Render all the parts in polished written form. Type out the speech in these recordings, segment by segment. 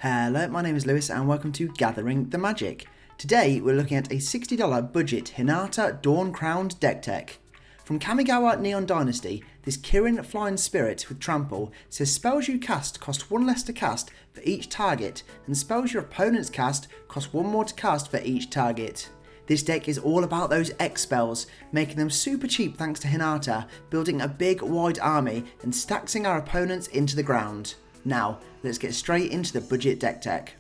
Hello, my name is Lewis and welcome to Gathering the Magic. Today we're looking at a $60 budget Hinata Dawn Crowned deck tech. From Kamigawa Neon Dynasty, this Kirin Flying Spirit with Trample says spells you cast cost 1 less to cast for each target, and spells your opponents cast cost 1 more to cast for each target. This deck is all about those X spells, making them super cheap thanks to Hinata, building a big wide army and stacking our opponents into the ground. Now, let's get straight into the budget deck tech.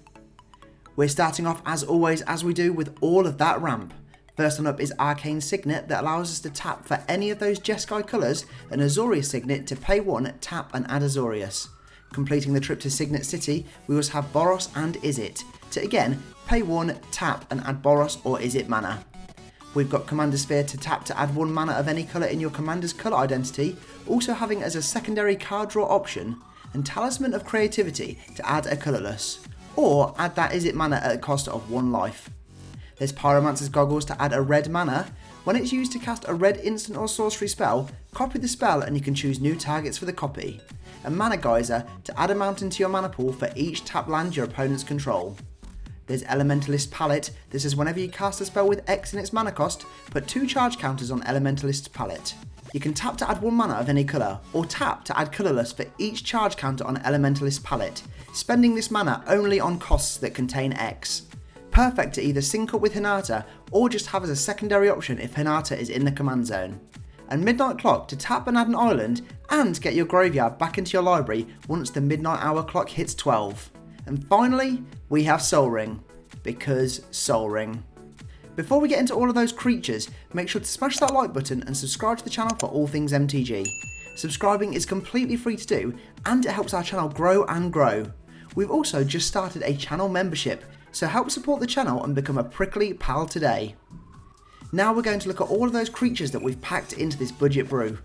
We're starting off as always as we do with all of that ramp. First one up is Arcane Signet that allows us to tap for any of those Jeskai colours, and Azorius Signet to pay 1, tap and add Azorius. Completing the trip to Signet City, we also have Boros and Izzet to again pay 1, tap and add Boros or Izzet mana. We've got Commander Sphere to tap to add 1 mana of any colour in your commander's colour identity, also having as a secondary card draw option, and Talisman of Creativity to add a colourless, or add that Izzet mana at a cost of 1 life. There's Pyromancer's Goggles to add a red mana. When it's used to cast a red instant or sorcery spell, copy the spell and you can choose new targets for the copy. And Mana Geyser to add a mountain to your mana pool for each tap land your opponents control. There's Elementalist Palette. This is whenever you cast a spell with X in its mana cost, put 2 charge counters on Elementalist's Palette. You can tap to add 1 mana of any colour, or tap to add colourless for each charge counter on Elementalist Palette, spending this mana only on costs that contain X. Perfect to either sync up with Hinata, or just have as a secondary option if Hinata is in the command zone. And Midnight Clock to tap and add an island, and get your graveyard back into your library once the midnight hour clock hits 12. And finally, we have Sol Ring, because Sol Ring. Before we get into all of those creatures, make sure to smash that like button and subscribe to the channel for all things MTG. Subscribing is completely free to do, and it helps our channel grow and grow. We've also just started a channel membership, so help support the channel and become a prickly pal today. Now we're going to look at all of those creatures that we've packed into this budget brew.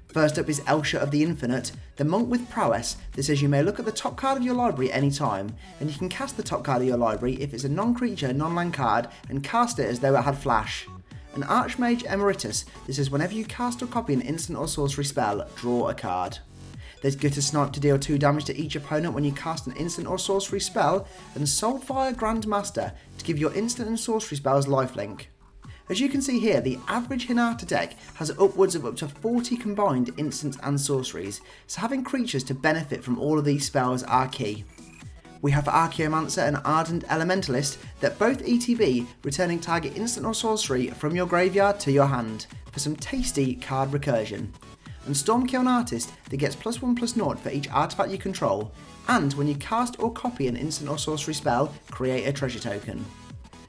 First up is Elsha of the Infinite, the monk with prowess that says you may look at the top card of your library any time, and you can cast the top card of your library if it's a non-creature, non-land card, and cast it as though it had flash. An Archmage Emeritus that says whenever you cast or copy an instant or sorcery spell, draw a card. There's Gutter Snipe to deal 2 damage to each opponent when you cast an instant or sorcery spell, and Soulfire Grandmaster to give your instant and sorcery spells lifelink. As you can see here, the average Hinata deck has upwards of up to 40 combined instants and sorceries, so having creatures to benefit from all of these spells are key. We have Archaeomancer and Ardent Elementalist that both ETB, returning target instant or sorcery from your graveyard to your hand for some tasty card recursion. And Stormkiln Artist that gets +1/+0 for each artifact you control, and when you cast or copy an instant or sorcery spell, create a treasure token.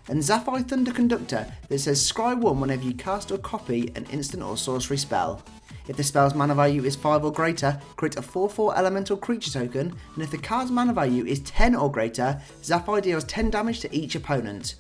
And Zaphi Thunder Conductor that says scry 1 whenever you cast or copy an instant or sorcery spell. If the spell's mana value is 5 or greater, create a 4/4 elemental creature token, and if the card's mana value is 10 or greater, Zaphi deals 10 damage to each opponent.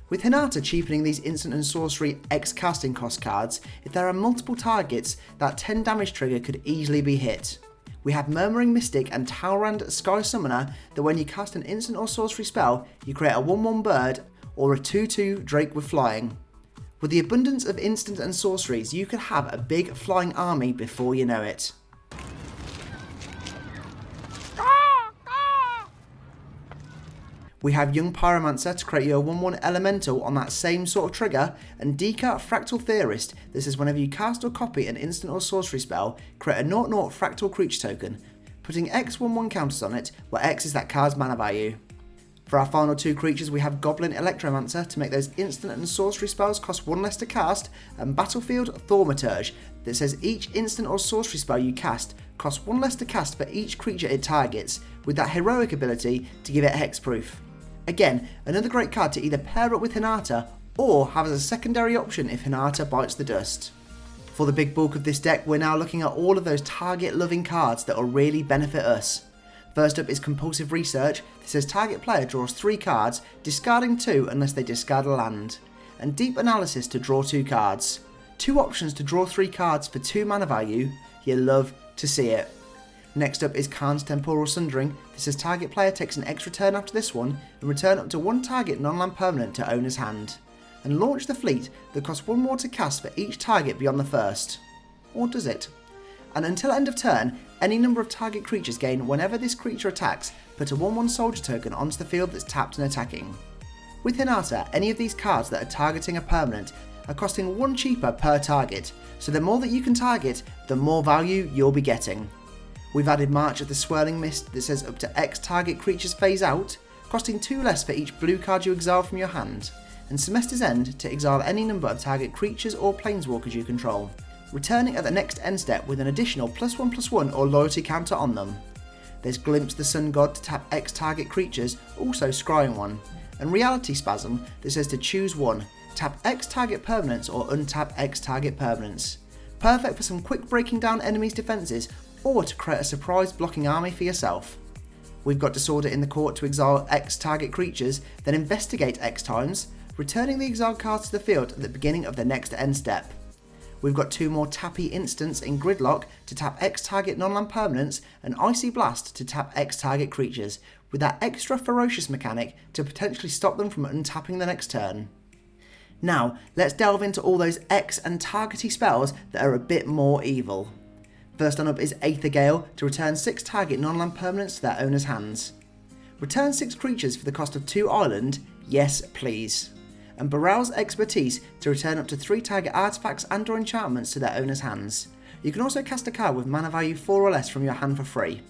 With Hinata cheapening these instant and sorcery X casting cost cards, if there are multiple targets, that 10 damage trigger could easily be hit. We have Murmuring Mystic and Talrand Sky Summoner that when you cast an instant or sorcery spell, you create a 1/1 bird or a 2/2 Drake with flying. With the abundance of instant and sorceries, you could have a big flying army before you know it. We have Young Pyromancer to create your 1/1 elemental on that same sort of trigger, and Dika Fractal Theorist that says whenever you cast or copy an instant or sorcery spell, create a 0/0 fractal creature token, putting X 1/1 counters on it, where X is that card's mana value. For our final 2 creatures, we have Goblin Electromancer to make those instant and sorcery spells cost 1 less to cast, and Battlefield Thaumaturge that says each instant or sorcery spell you cast costs 1 less to cast for each creature it targets, with that heroic ability to give it hexproof. Again, another great card to either pair up with Hinata, or have as a secondary option if Hinata bites the dust. For the big bulk of this deck, we're now looking at all of those target-loving cards that will really benefit us. First up is Compulsive Research that says target player draws 3 cards, discarding 2 unless they discard a land. And Deep Analysis to draw 2 cards. 2 options to draw 3 cards for 2 mana value, you love to see it. Next up is Khan's Temporal Sundering that says target player takes an extra turn after this one and return up to 1 target non-land permanent to owner's hand. And launch the fleet that costs 1 more to cast for each target beyond the first. Or does it? And until end of turn, any number of target creatures gain whenever this creature attacks put a 1/1 soldier token onto the field that's tapped and attacking. With Hinata, any of these cards that are targeting a permanent are costing 1 cheaper per target, so the more that you can target, the more value you'll be getting. We've added March of the Swirling Mist that says up to X target creatures phase out, costing 2 less for each blue card you exile from your hand, and Semester's End to exile any number of target creatures or planeswalkers you control, returning at the next end step with an additional +1/+1 or loyalty counter on them. There's Glimpse the Sun God to tap X target creatures, also scrying 1, and Reality Spasm that says to choose 1, tap X target permanents or untap X target permanents. Perfect for some quick breaking down enemies' defences or to create a surprise blocking army for yourself. We've got Disorder in the Court to exile X target creatures, then investigate X times, returning the exiled cards to the field at the beginning of the next end step. We've got 2 more Tappy Instants in Gridlock to tap X target non-land permanents and Icy Blast to tap X target creatures, with that extra ferocious mechanic to potentially stop them from untapping the next turn. Now, let's delve into all those X and targety spells that are a bit more evil. First on up is Aether Gale to return 6 target non-land permanents to their owner's hands. Return 6 creatures for the cost of 2 island, yes please. And Baral's Expertise to return up to 3 target artifacts and or enchantments to their owner's hands. You can also cast a card with mana value 4 or less from your hand for free.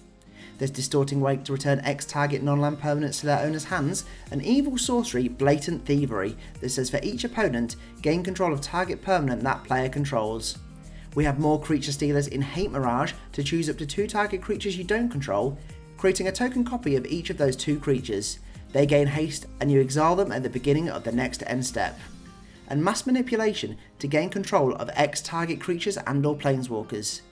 There's Distorting Wake to return X target non-land permanents to their owner's hands, and Evil Sorcery Blatant Thievery that says for each opponent, gain control of target permanent that player controls. We have more Creature Stealers in Hate Mirage to choose up to 2 target creatures you don't control, creating a token copy of each of those 2 creatures. They gain haste and you exile them at the beginning of the next end step. And Mass Manipulation to gain control of X target creatures and or planeswalkers.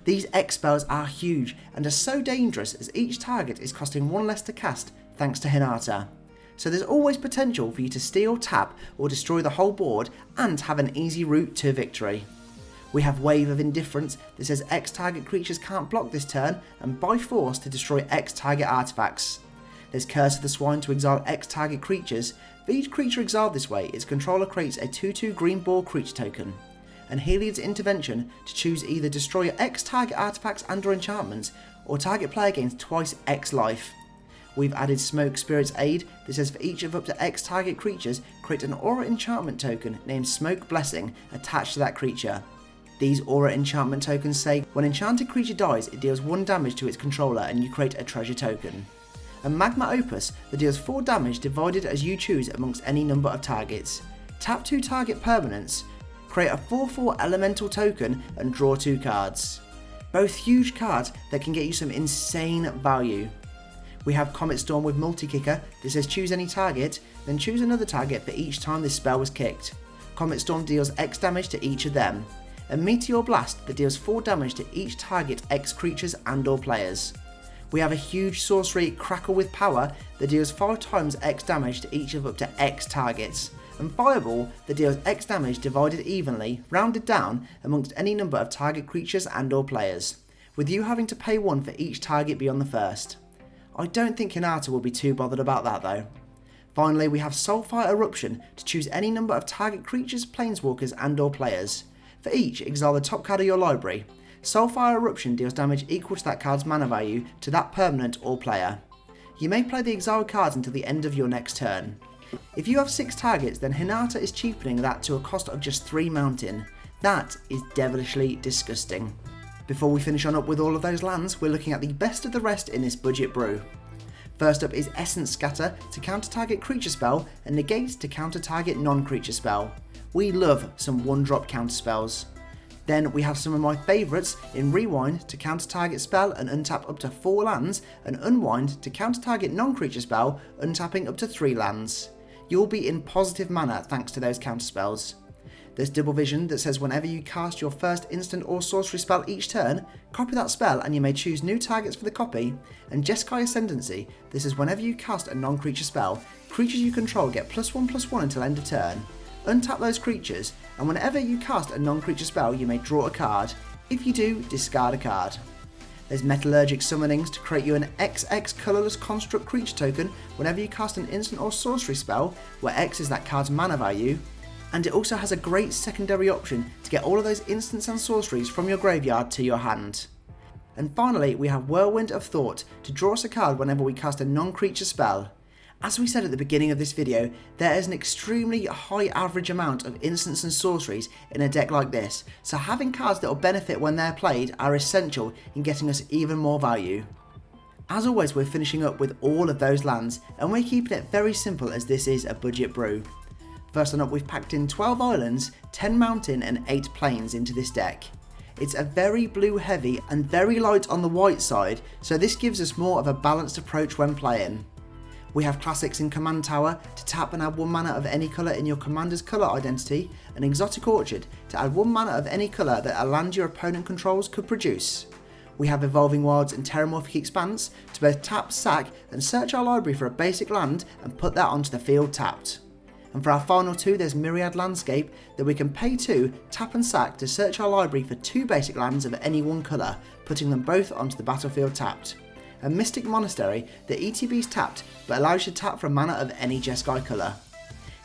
These X spells are huge and are so dangerous as each target is costing 1 less to cast thanks to Hinata. So there's always potential for you to steal, tap or destroy the whole board and have an easy route to victory. We have Wave of Indifference that says X target creatures can't block this turn and by force to destroy X target artifacts. There's Curse of the Swine to exile X target creatures. For each creature exiled this way, its controller creates a 2/2 green ball creature token. And Heliod's Intervention to choose either destroy X target artifacts and or enchantments, or target player gains twice X life. We've added Smoke Spirit's Aid that says for each of up to X target creatures, create an aura enchantment token named Smoke Blessing attached to that creature. These aura enchantment tokens say when enchanted creature dies, it deals 1 damage to its controller and you create a treasure token. And Magma Opus that deals 4 damage divided as you choose amongst any number of targets. Tap 2 target permanents, create a 4/4 elemental token and draw 2 cards. Both huge cards that can get you some insane value. We have Comet Storm with Multi-Kicker that says choose any target, then choose another target for each time this spell was kicked. Comet Storm deals X damage to each of them. And Meteor Blast that deals 4 damage to each target X creatures and or players. We have a huge sorcery Crackle with Power that deals 5 times X damage to each of up to X targets, and Fireball that deals X damage divided evenly, rounded down, amongst any number of target creatures and or players, with you having to pay 1 for each target beyond the first. I don't think Hinata will be too bothered about that though. Finally, we have Soulfire Eruption to choose any number of target creatures, planeswalkers and or players. For each, exile the top card of your library. Soulfire Eruption deals damage equal to that card's mana value to that permanent or player. You may play the exiled cards until the end of your next turn. If you have 6 targets, then Hinata is cheapening that to a cost of just 3 mountain. That is devilishly disgusting. Before we finish on up with all of those lands, we're looking at the best of the rest in this budget brew. First up is Essence Scatter to counter target creature spell and Negate to counter target non-creature spell. We love some 1-drop counter spells. Then we have some of my favourites in Rewind to counter target spell and untap up to 4 lands, and Unwind to counter target non-creature spell, untapping up to 3 lands. You'll be in positive mana thanks to those counter spells. There's Double Vision that says whenever you cast your first instant or sorcery spell each turn, copy that spell and you may choose new targets for the copy, and Jeskai Ascendancy that says whenever you cast a non-creature spell, creatures you control get +1/+1 until end of turn. Untap those creatures, and whenever you cast a non-creature spell you may draw a card. If you do, discard a card. There's Metallurgic Summonings to create you an XX colourless construct creature token whenever you cast an instant or sorcery spell, where X is that card's mana value. And it also has a great secondary option to get all of those instants and sorceries from your graveyard to your hand. And finally, we have Whirlwind of Thought to draw us a card whenever we cast a non-creature spell. As we said at the beginning of this video, there is an extremely high average amount of instants and sorceries in a deck like this, so having cards that will benefit when they're played are essential in getting us even more value. As always, we're finishing up with all of those lands, and we're keeping it very simple as this is a budget brew. First on up, we've packed in 12 islands, 10 mountain and 8 plains into this deck. It's a very blue heavy and very light on the white side, so this gives us more of a balanced approach when playing. We have classics in Command Tower to tap and add 1 mana of any colour in your commander's colour identity, and Exotic Orchard to add 1 mana of any colour that a land your opponent controls could produce. We have Evolving Wilds and Terramorphic Expanse to both tap, sack and search our library for a basic land and put that onto the field tapped. And for our final 2, there's Myriad Landscape that we can pay 2, tap and sack to search our library for 2 basic lands of any 1 colour, putting them both onto the battlefield tapped. And Mystic Monastery that ETB's tapped but allows you to tap for a mana of any Jeskai colour.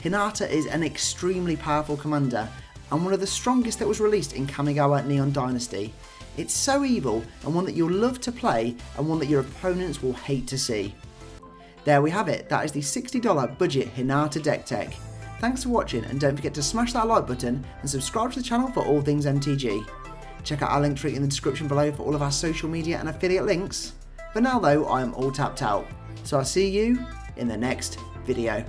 Hinata is an extremely powerful commander and one of the strongest that was released in Kamigawa Neon Dynasty. It's so evil and one that you'll love to play and one that your opponents will hate to see. There we have it, that is the $60 budget Hinata deck tech. Thanks for watching and don't forget to smash that like button and subscribe to the channel for all things MTG. Check out our link tree in the description below for all of our social media and affiliate links. For now though, I am all tapped out, so I'll see you in the next video.